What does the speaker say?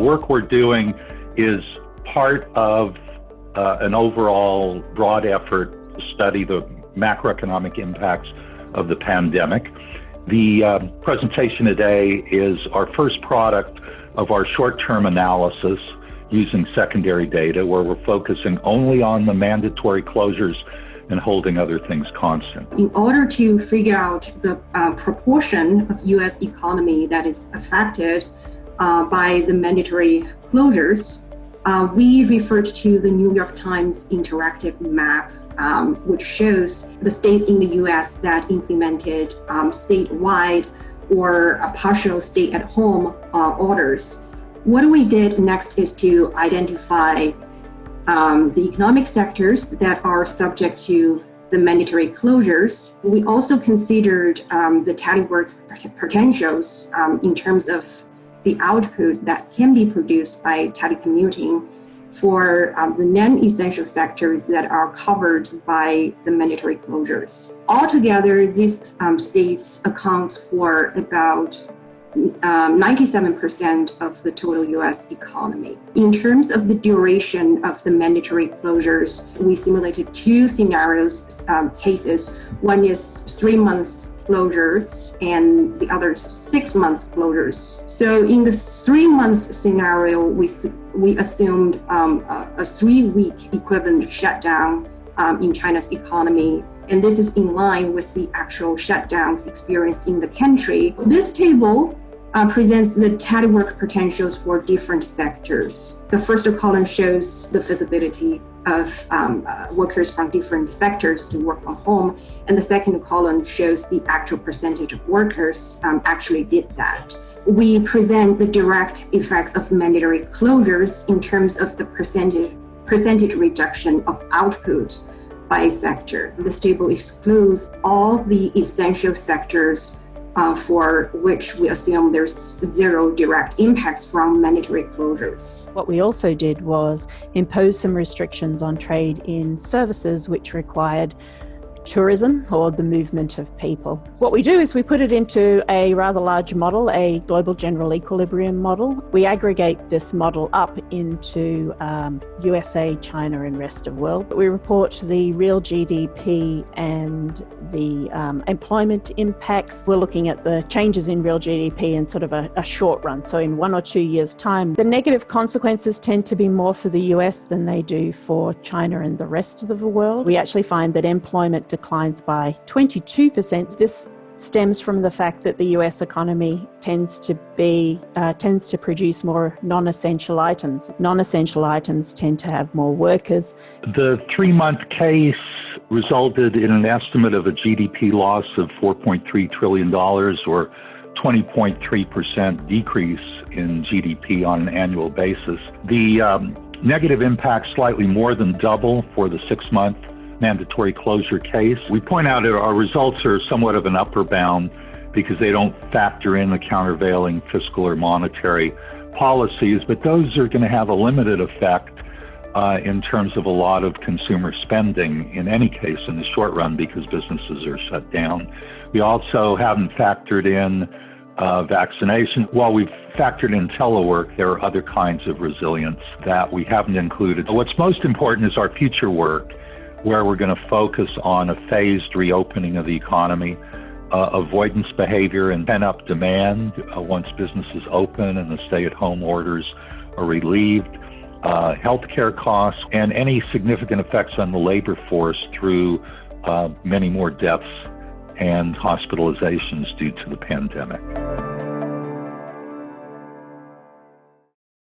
work we're doing is part of an overall broad effort to study the macroeconomic impacts of the pandemic. The presentation today is our first product of our short-term analysis using secondary data, where we're focusing only on the mandatory closures and holding other things constant. In order to figure out the proportion of U.S. economy that is affected by the mandatory closures, we referred to the New York Times interactive map, which shows the states in the U.S. that implemented statewide or a partial stay-at-home orders. What we did next is to identify the economic sectors that are subject to the mandatory closures. We also considered the telework potentials in terms of the output that can be produced by telecommuting for the non-essential sectors that are covered by the mandatory closures. Altogether, these states accounts for about 97% of the total U.S. economy. In terms of the duration of the mandatory closures, we simulated two scenarios, cases. One is 3 months closures and the other 6 months closures. So in the 3 months scenario, we assumed a 3-week equivalent shutdown in China's economy. And this is in line with the actual shutdowns experienced in the country. This table presents the telework potentials for different sectors. The first column shows the feasibility of workers from different sectors to work from home, and the second column shows the actual percentage of workers actually did that. We present the direct effects of mandatory closures in terms of the percentage reduction of output by sector. This table excludes all the essential sectors for which we assume there's zero direct impacts from mandatory closures. What we also did was impose some restrictions on trade in services which required tourism or the movement of people. What we do is we put it into a rather large model, a global general equilibrium model. We aggregate this model up into USA, China, and rest of world. We report the real GDP and the employment impacts. We're looking at the changes in real GDP in sort of a short run. So in 1 or 2 years' time, the negative consequences tend to be more for the US than they do for China and the rest of the world. We actually find that employment declines by 22%. This stems from the fact that the US economy tends to produce more non-essential items. Non-essential items tend to have more workers. The 3-month case resulted in an estimate of a GDP loss of $4.3 trillion, or 20.3% decrease in GDP on an annual basis. The negative impact slightly more than double for the 6-month mandatory closure case. We point out that our results are somewhat of an upper bound because they don't factor in the countervailing fiscal or monetary policies, but those are going to have a limited effect in terms of a lot of consumer spending in any case in the short run because businesses are shut down. We also haven't factored in vaccination. While we've factored in telework, there are other kinds of resilience that we haven't included. What's most important is our future work, where we're going to focus on a phased reopening of the economy, avoidance behavior and pent-up demand once businesses open and the stay-at-home orders are relieved, healthcare costs, and any significant effects on the labor force through many more deaths and hospitalizations due to the pandemic.